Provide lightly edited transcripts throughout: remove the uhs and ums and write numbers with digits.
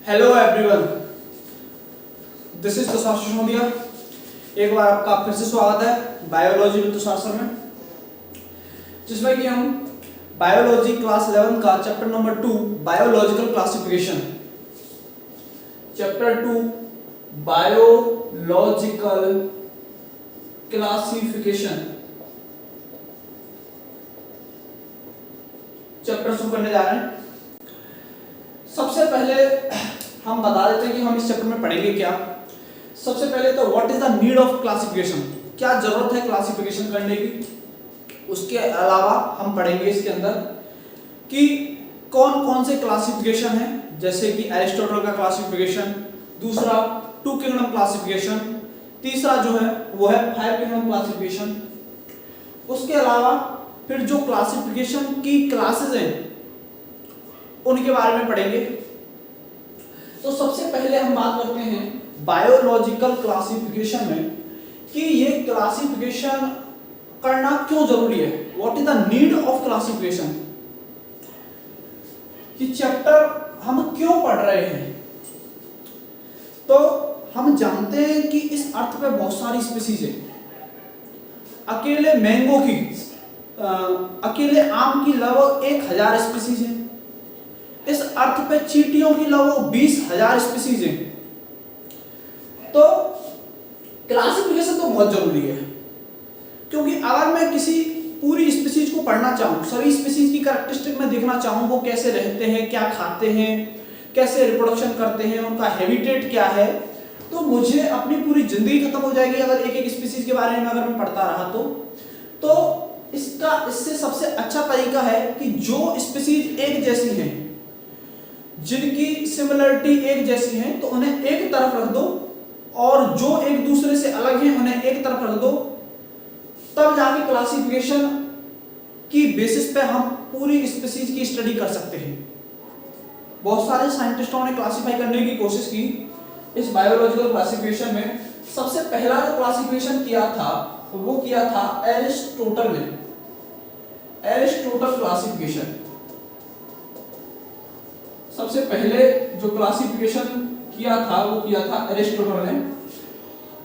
Hello everyone, this is Tushar Sisodia. एक बार आपका फिर से स्वागत है बायोलॉजी विद तुषार सर में, जिसमें कि हम बायोलॉजी क्लास 11 का chapter number 2 biological classification, chapter 2 biological classification chapter शुरू करने जा रहे हैं। सबसे पहले हम बता देते हैं कि हम इस चैप्टर में पढ़ेंगे क्या। सबसे पहले तो what is the need of classification, क्या जरूरत है क्लासिफिकेशन करने की। उसके अलावा हम पढ़ेंगे इसके अंदर कि कौन कौन से क्लासिफिकेशन है, जैसे कि एरिस्टोटल का क्लासिफिकेशन, दूसरा टू किंगडम क्लासिफिकेशन, तीसरा जो है वो है फाइव किंगडम क्लासिफिकेशन। उसके अलावा फिर जो क्लासिफिकेशन की क्लासेस हैं उनके बारे में पढ़ेंगे। तो सबसे पहले हम बात करते हैं बायोलॉजिकल क्लासिफिकेशन में कि ये क्लासिफिकेशन करना क्यों जरूरी है, what is the need of classification. ये चैप्टर हम क्यों पढ़ रहे हैं। तो हम जानते हैं कि इस अर्थ पे बहुत सारी स्पीसीज है। अकेले मैंगो की अकेले आम की लगभग 1000 स्पीसीज है। इस अर्थ पे चींटियों की लगभग 20,000 स्पीसीज है। तो क्लासिफिकेशन तो बहुत जरूरी है, क्योंकि अगर मैं किसी पूरी स्पीसीज को पढ़ना चाहूँ, सभी स्पीसीज की कैरेक्टरिस्टिक में देखना चाहूँ, वो कैसे रहते हैं, क्या खाते हैं, कैसे रिप्रोडक्शन करते हैं, उनका हैबिटेट क्या है, तो मुझे अपनी पूरी जिंदगी खत्म हो जाएगी अगर एक एक स्पीसीज के बारे में अगर मैं पढ़ता रहा तो इससे सबसे अच्छा तरीका है कि जो स्पीसीज एक जैसी हैं, जिनकी सिमिलरिटी एक जैसी है, तो उन्हें एक तरफ रख दो, और जो एक दूसरे से अलग हैं उन्हें एक तरफ रख दो। तब जाके क्लासिफिकेशन की बेसिस पे हम पूरी स्पीसीज की स्टडी कर सकते हैं। बहुत सारे साइंटिस्टों ने क्लासिफाई करने की कोशिश की इस बायोलॉजिकल क्लासिफिकेशन में। सबसे पहला जो क्लासिफिकेशन किया था वो किया था एरिस्टोटल ने, एरिस्टोटल क्लासिफिकेशन। सबसे पहले जो क्लासिफिकेशन किया था वो किया था एरिस्टोटल ने,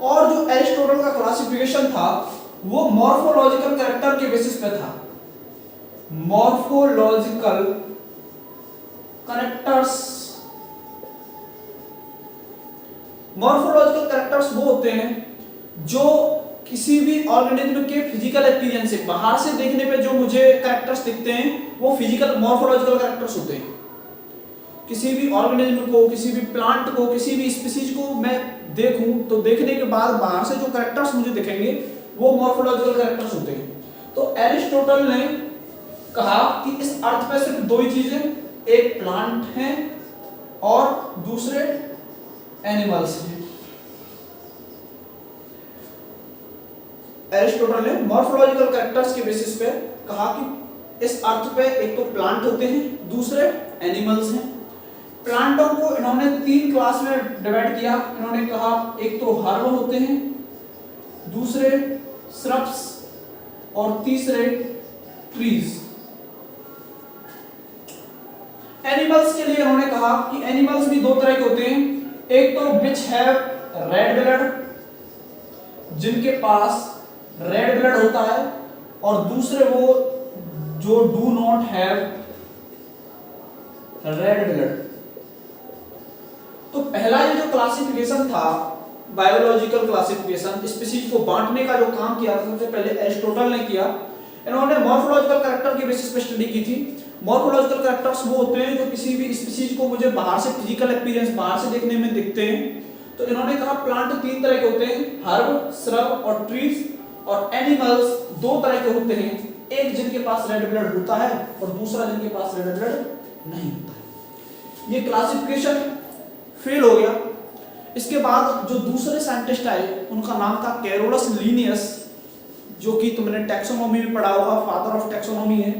और जो एरिस्टोटल का क्लासिफिकेशन था वो मॉर्फोलॉजिकल कैरेक्टर के बेसिस पे था। मॉर्फोलॉजिकल कैरेक्टर्स, मॉर्फोलॉजिकल कैरेक्टर्स वो होते हैं जो किसी भी ऑर्गेनिज्म के फिजिकल अपीयरेंस से, बाहर से देखने पे जो मुझे कैरेक्टर्स दिखते हैं वो फिजिकल मॉर्फोलॉजिकल कैरेक्टर्स होते हैं। किसी भी ऑर्गेनिज्म को, किसी भी प्लांट को, किसी भी स्पीसीज को मैं देखूं तो देखने के बाद बाहर से जो कैरेक्टर्स मुझे दिखेंगे वो मॉर्फोलॉजिकल कैरेक्टर्स होते हैं। तो एरिस्टोटल ने कहा कि इस अर्थ पे सिर्फ दो ही चीजें, एक प्लांट है और दूसरे एनिमल्स हैं। एरिस्टोटल ने मॉर्फोलॉजिकल कैरेक्टर्स के बेसिस पे कहा कि इस अर्थ पे एक तो प्लांट होते हैं, दूसरे एनिमल्स हैं। प्लांटों को इन्होंने 3 क्लास में डिवाइड किया। इन्होंने कहा एक तो हर्ब होते हैं, दूसरे श्रब्स और तीसरे ट्रीज। एनिमल्स के लिए इन्होंने कहा कि एनिमल्स भी 2 तरह के होते हैं, एक तो विच हैव रेड ब्लड, जिनके पास रेड ब्लड होता है, और दूसरे वो जो do not have read blood. तो पहला ये जो क्लासिफिकेशन था बायोलॉजिकल क्लासिफिकेशन, स्पीसीज को बांटने का जो काम किया था सबसे पहले एरिस्टोटल ने किया। इन्होंने मॉर्फोलॉजिकल कैरेक्टर के बेसिस पे स्टडी की थी। मॉर्फोलॉजिकल कैरेक्टर्स वो होते हैं जो किसी भी स्पीसीज को मुझे बाहर से फिजिकल अपीयरेंस, बाहर से देखने में दिखते हैं। तो इन्होंने कहा प्लांट 3 तरह के होते हैं, हर्ब, श्रब और ट्रीज, और एनिमल्स 2 तरह के होते हैं, एक जिनके पास रेड ब्लड होता है और दूसरा जिनके पास रेड ब्लड नहीं होता है। ये क्लासिफिकेशन फेल हो गया। इसके बाद जो दूसरे साइंटिस्ट आए उनका नाम था कैरोलस लिनियस, जो कि तुमने टैक्सोनॉमी में पढ़ा होगा, फादर ऑफ टैक्सोनॉमी है।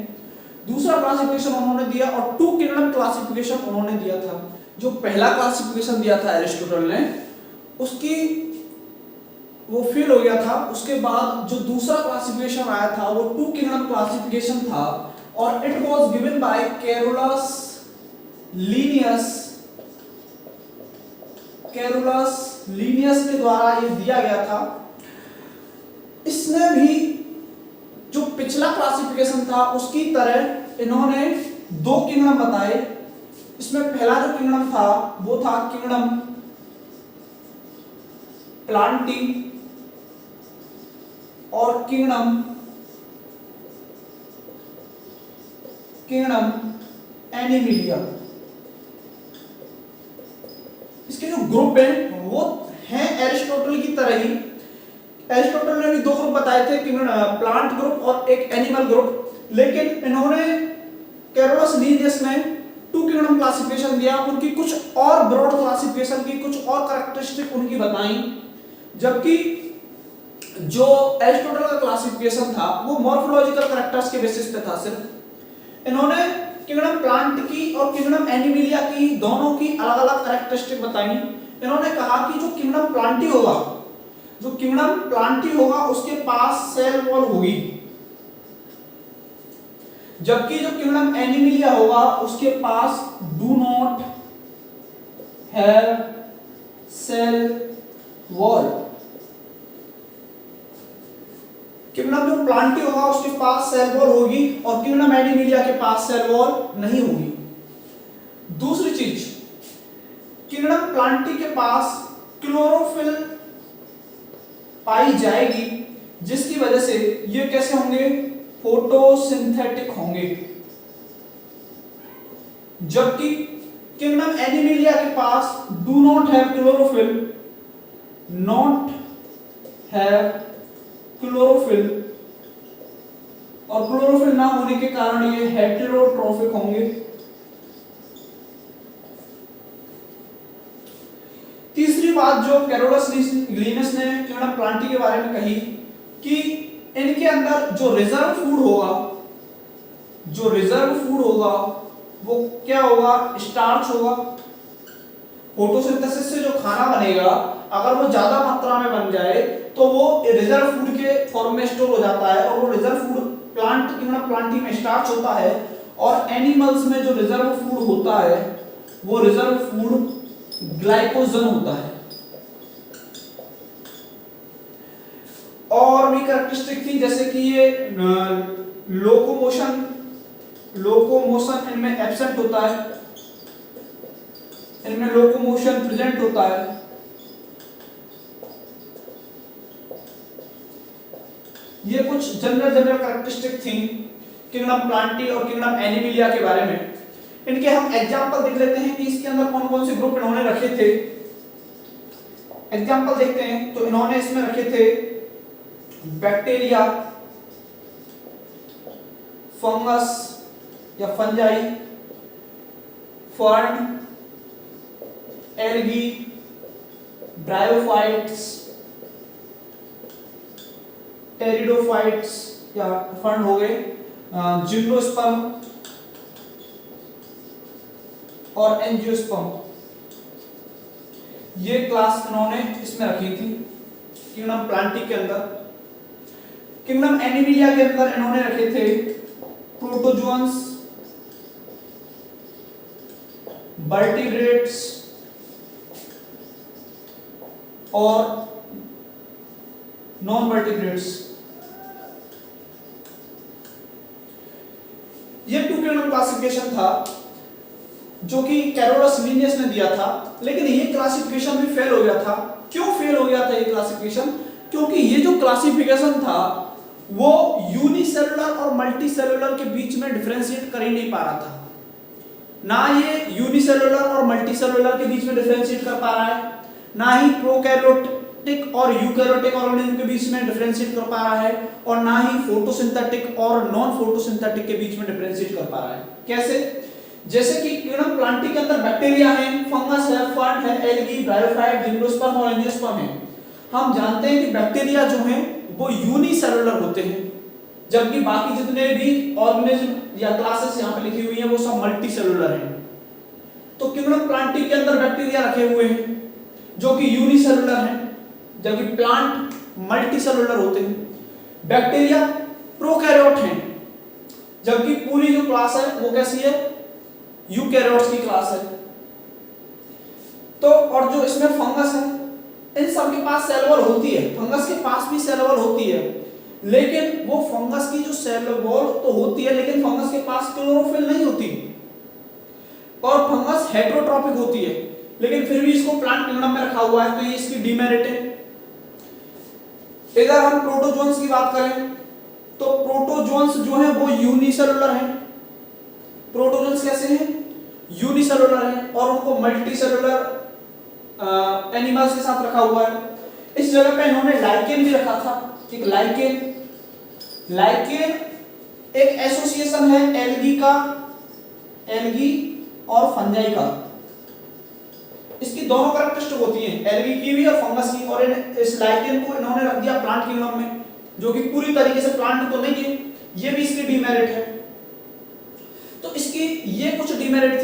दूसरा क्लासिफिकेशन उन्होंने दिया और टू किंगडम क्लासिफिकेशन उन्होंने दिया था। जो पहला क्लासिफिकेशन दिया था एरिस्टोटल ने, उसकी वो फेल हो गया था। उसके बाद जो दूसरा क्लासिफिकेशन आया था वो टू किंगडम क्लासिफिकेशन था, और it was given bye Carolus Linnaeus Carolus Linnaeus के द्वारा ये दिया गया था। इसने भी जो पिछला क्लासिफिकेशन था उसकी तरह इन्होंने दो किंगडम बताए। इसमें पहला जो किंगडम था वो था किंगडम प्लांटी और किंगडम एनिमिलिया। इसके जो ग्रुप है वो है एरिस्टोटल की तरह ही। एरिस्टोटल ने भी दो ग्रुप बताए थे, प्लांट ग्रुप और एक एनिमल ग्रुप, लेकिन इन्होंने कैरोलस लीनियस ने टू किंगडम क्लासिफिकेशन दिया। उनकी कुछ और ब्रॉड क्लासिफिकेशन की कुछ और कैरेक्टरिस्टिक उनकी बताई, जबकि जो एरिस्टोटल का क्लासिफिकेशन था वो मॉर्फोलॉजिकल कैरेक्टर्स के बेसिस पे था सिर्फ। इन्होंने किंगडम प्लांट की और किंगडम एनिमिलिया की दोनों की अलग अलग कैरेक्टरिस्टिक बताई। इन्होंने कहा कि जो किंगडम प्लांटी होगा उसके पास सेल वॉल होगी, जबकि जो किंगडम एनिमिलिया होगा उसके पास do not have cell wall. Kingdom जो प्लांटी होगा उसके पास सेल वॉल होगी और किंगडम एनिमिलिया के पास सेल वॉल नहीं होगी। दूसरी चीज, किंगडम प्लांटी के पास क्लोरोफिल पाई जाएगी, जिसकी वजह से ये कैसे होंगे, फोटोसिंथेटिक होंगे, जबकि किंगडम एनिमिलिया के पास डू नॉट हैव क्लोरोफिल, और क्लोरोफिल ना होने के कारण ये हेटेरोट्रोफिक होंगे। तीसरी बात जो कैरोलस लीनियस ने किंगडम प्लांटी के बारे में कही कि इनके अंदर जो रिजर्व फूड होगा वो क्या होगा, स्टार्च होगा। फोटोसिंथेसिस से जो खाना बनेगा अगर वो ज्यादा मात्रा में बन जाए तो वो रिजर्व फूड के फॉर्म में स्टोर हो जाता है, और वो रिजर्व फूड किंगडम प्लांटी में स्टार्च होता है, और एनिमल्स में जो रिजर्व फूड होता है वो रिजर्व फूड ग्लाइकोजन होता है। और भी कैरेक्टरिस्टिक थी, जैसे कि ये लोकोमोशन इनमें एब्सेंट होता है, इनमें लोकोमोशन प्रेजेंट होता है। ये कुछ जनरल कैरेक्टरिस्टिक थी किंगडम प्लांटी और किंगडम एनिमिलिया के बारे में। इनके हम एग्जांपल देख लेते हैं कि इसके अंदर कौन कौन से ग्रुप इन्होंने रखे थे। एग्जांपल देखते हैं तो इन्होंने इसमें रखे थे बैक्टीरिया, फंगस या fungi, fern, algae, bryophytes, pteridophytes या फर्न हो गए, जिम्नोस्पर्म और एंजियोस्पर्म। ये क्लास इन्होंने इसमें रखी थी किंगडम प्लांटी के अंदर। किंगडम एनिमिलिया के अंदर इन्होंने रखे थे प्रोटोजोअन्स, वर्टिब्रेट्स और नॉन वर्टिब्रेट्स। ये टू किंगडम क्लासिफिकेशन था जो कि कैरोलस लीनियस ने दिया था, लेकिन ये क्लासिफिकेशन भी फेल हो गया था। क्यों फेल हो गया था ये क्लासिफिकेशन? क्योंकि ये जो क्लासिफिकेशन था वो यूनिसेलुलर और मल्टीसेलुलर के बीच में डिफरेंशिएट कर ही नहीं पा रहा था। ना ये यूनिसेलुलर और मल्टीसेलुलर के बीच में डिफरेंशिएट कर पा रहा है, ना ही प्रोकैरियोटिक और यूकैरियोटिक ऑर्गेनिज्म के बीच में डिफरेंशिएट कर पा रहा है, और ना ही फोटोसिंथेटिक और नॉन फोटोसिंथेटिक के बीच में डिफरेंशिएट कर पा रहा है। कैसे? जैसे कि किंगडम प्लांटी के अंदर बैक्टीरिया है, फंगस है, फर्न है, एल्गी, ब्रायोफाइट, जिम्नोस्पर्म और एंजियोस्पर्म है। हम जानते हैं कि बैक्टीरिया जो हैं वो यूनिसेलुलर होते हैं, जबकि बाकी जितने भी ऑर्गेनिज्म या क्लासेस यहाँ पे लिखी हुई हैं वो सब मल्टीसेलुलर हैं। तो किंगडम प्लांटी के अंदर बैक्टीरिया रखे हुए हैं जो कि यूनिसेलुलर हैं, जबकि प्लांट मल्टीसेलुलर होते हैं। बैक्टीरिया प्रोकैरियोट हैं, जबकि पूरी जो क्लास है वो कैसी है? यूकैरियोट्स की क्लास है। तो और जो इसमें फंगस है, इन सब के पास सेल वॉल होती है, फंगस के पास भी सेल वॉल होती है, लेकिन वो फंगस की जो सेल वॉल तो होती है, लेकिन फंगस के पास क्लोरोफिल नहीं होती, और फंगस हेटेरोट्रॉपिक होती है, लेकिन फिर भी इसको प्लांट किंगडम में रखा हुआ है, तो ये इसकी डिमेरिट है। अगर हम प्रोटोजोन्स की बात करें तो प्रोटोजोन्स जो है वो यूनिसेलुलर हैं। प्रोटोजोन्स कैसे हैं? यूनिसेलुलर हैं, और उनको मल्टीसेलुलर एनिमल्स के साथ रखा हुआ है। इस जगह पे इन्होंने लाइकेन भी रखा था, एक लाइकेन एक एसोसिएशन है एल्गी और फंजाई का। इसकी दोनों कैरेक्टरिस्टिक होती हैं, एल्गी की भी और फंगस की, और इस लाइकेन को इन्होंने रख दिया प्लांट किंगडम में, जो कि पूरी तरीके से प्लांट तो नहीं है, ये भी इसकी डिमेरिट है। तो इसकी ये कुछ डिमेरिट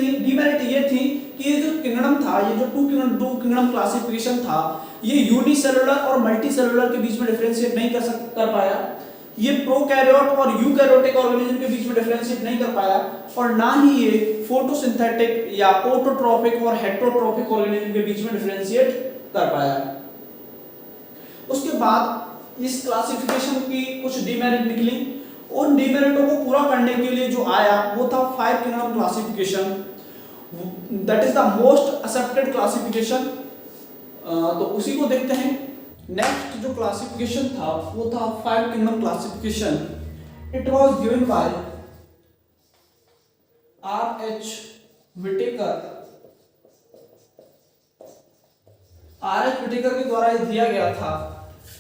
ये थी कि ये जो किंगडम था, ये जो टू किंगडम क्लासिफिकेशन था, ये यूनिसेलुलर और मल्टीसेलुलर के बीच में डिफरेंशिएट नहीं कर पाया, ये प्रोकैरियोट और यूकैरियोटिक ऑर्गेनिज्म के बीच में डिफरेंशिएट नहीं कर पाया, और ना ही ये फोटोसिंथेटिक या ऑटोट्रॉपिक और हेटेरोट्रॉपिक ऑर्गेनिज्म के बीच में डिफरेंशिएट कर पाया। उसके बाद इस क्लासिफिकेशन की कुछ डिमेरिट निकली, उन डिमेरिटों को पूरा करने के लिए जो आया वो था 5 kingdom classification, that is the most accepted classification. तो उसी को देखते हैं। नेक्स्ट जो क्लासिफिकेशन था वो था 5 kingdom classification. It was given by R.H. Whittaker. R.H. Whittaker के द्वारा ये दिया गया था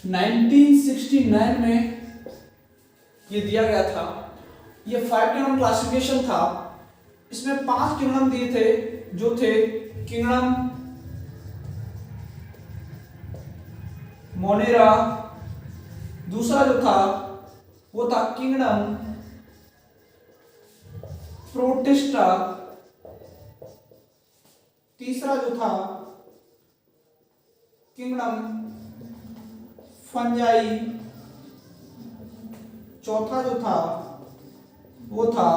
1969 में, ये दिया गया था। ये 5 किंगडम क्लासिफिकेशन था। इसमें 5 किंगडम दिए थे, जो थे किंगडम मोनेरा, दूसरा जो था वो था किंगडम प्रोटिस्टा, तीसरा जो था किंगडम फंजाई, चौथा जो था वो था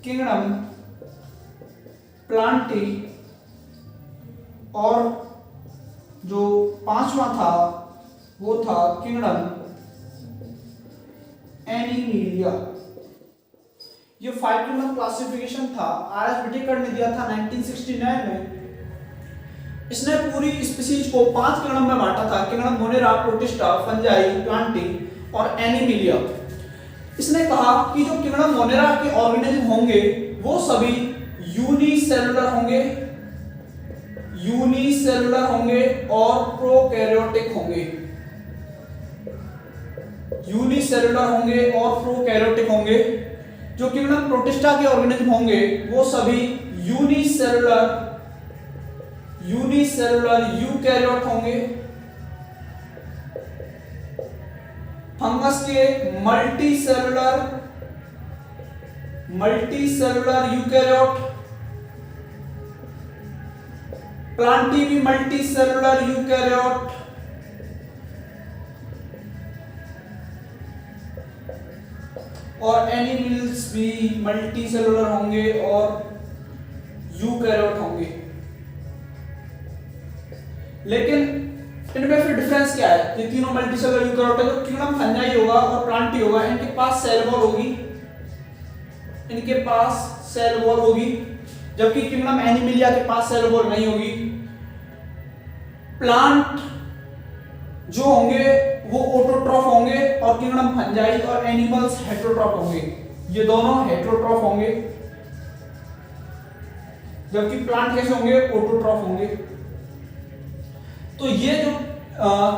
किंगडम प्लांटी, और जो पांचवा था वो था किंगडम एनिमिलिया। ये 5 किंगडम क्लासिफिकेशन था, R.H. विटेकर ने दिया था 1969 में। इसने पूरी स्पीशीज को 5 किंगडम में बांटा था, kingdom Monera, protista, fungi, Plantae और एनिमिलिया। इसने कहा कि जो किंगडम मोनेरा के ऑर्गेनिज्म होंगे वो सभी यूनिसेलुलर होंगे और प्रोकैरियोटिक होंगे। यूनिसेलुलर होंगे और प्रोकैरियोटिक होंगे। जो किंगडम प्रोटिस्टा के ऑर्गेनिज्म होंगे वो सभी यूनिसेलुलर यूकैरियोट होंगे। फंगस के मल्टीसेलुलर यूकैरियोट, प्लांटी भी मल्टीसेलुलर यूकैरियोट, और एनिमल्स भी मल्टीसेलुलर होंगे और यूकैरियोट होंगे। लेकिन इनमें फिर डिफरेंस क्या है? ये तीनों मल्टीसेलुलर यूकैरियोट है। जो किंगडम फंजाई होगा और प्लांटी होगा, इनके पास सेल वॉल होगी, जबकि किंगडम एनिमिलिया के पास सेल वॉल नहीं होगी। प्लांट जो होंगे वो ऑटोट्रॉफ होंगे और किंगडम फंजाई और एनिमल्स हेटेरोट्रॉफ होंगे। ये दोनों हेटेरोट्रॉफ होंगे, जबकि प्लांट कैसे होंगे? ऑटोट्रॉफ होंगे। तो ये जो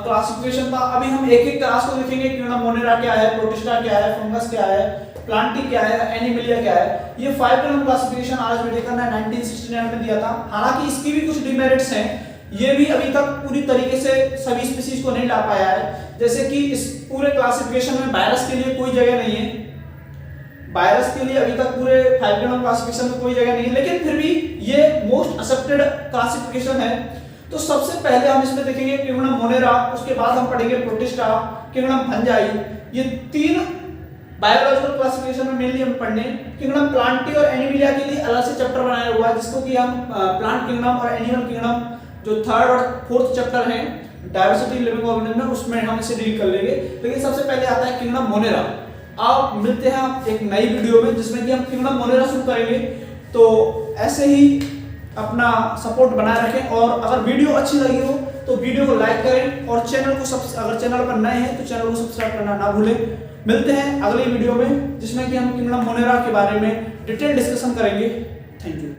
क्लासिफिकेशन था, अभी हम एक एक क्लास को देखेंगे। किंगडम मोनेरा क्या है, प्रोटिस्टा क्या है, फंगस क्या है, प्लांटी क्या है, एनिमिलिया क्या है। ये 5 किंगडम क्लासिफिकेशन R.H. विटेकर ने 1969 में दिया था। हालांकि इसकी भी कुछ डिमेरिट्स हैं, ये भी अभी तक पूरी तरीके से सभी स्पीशीज को नहीं ला पाया है। जैसे कि इस पूरे क्लासिफिकेशन में वायरस के लिए कोई जगह नहीं है, वायरस के लिए अभी तक पूरे 5 किंगडम क्लासिफिकेशन में कोई जगह नहीं है, लेकिन फिर भी ये मोस्ट एक्सेप्टेड क्लासिफिकेशन है। तो सबसे पहले हम इसमें देखेंगे किंगडम मोनेरा, उसके बाद हम पढ़ेंगे प्रोटिस्टा, किंगडम फंजाई। ये तीन बायोलॉजिकल क्लासिफिकेशन में मेनली हम पढ़ने किंगडम प्लांटी और एनिमलिया के लिए अलग से चैप्टर बनाया हुआ है, जिसको कि हम प्लांट किंगडम और एनिमल किंगडम जो थर्ड और फोर्थ चैप्टर है डायवर्सिटी लिविंग ऑर्गेनिज्म में, उसमें हम इसे डील कर लेंगे। लेकिन सबसे पहले आता है किंगडम मोनेरा। आप मिलते हैं एक नई वीडियो में जिसमें कि हम किंगडम मोनेरा शुरू करेंगे। तो ऐसे ही अपना सपोर्ट बनाए रखें, और अगर वीडियो अच्छी लगी हो तो वीडियो को लाइक करें, और चैनल को अगर चैनल पर नए हैं तो चैनल को सब्सक्राइब करना ना भूलें। मिलते हैं अगली वीडियो में जिसमें कि हम किंगडम मोनेरा के बारे में डिटेल डिस्कशन करेंगे। Thank you.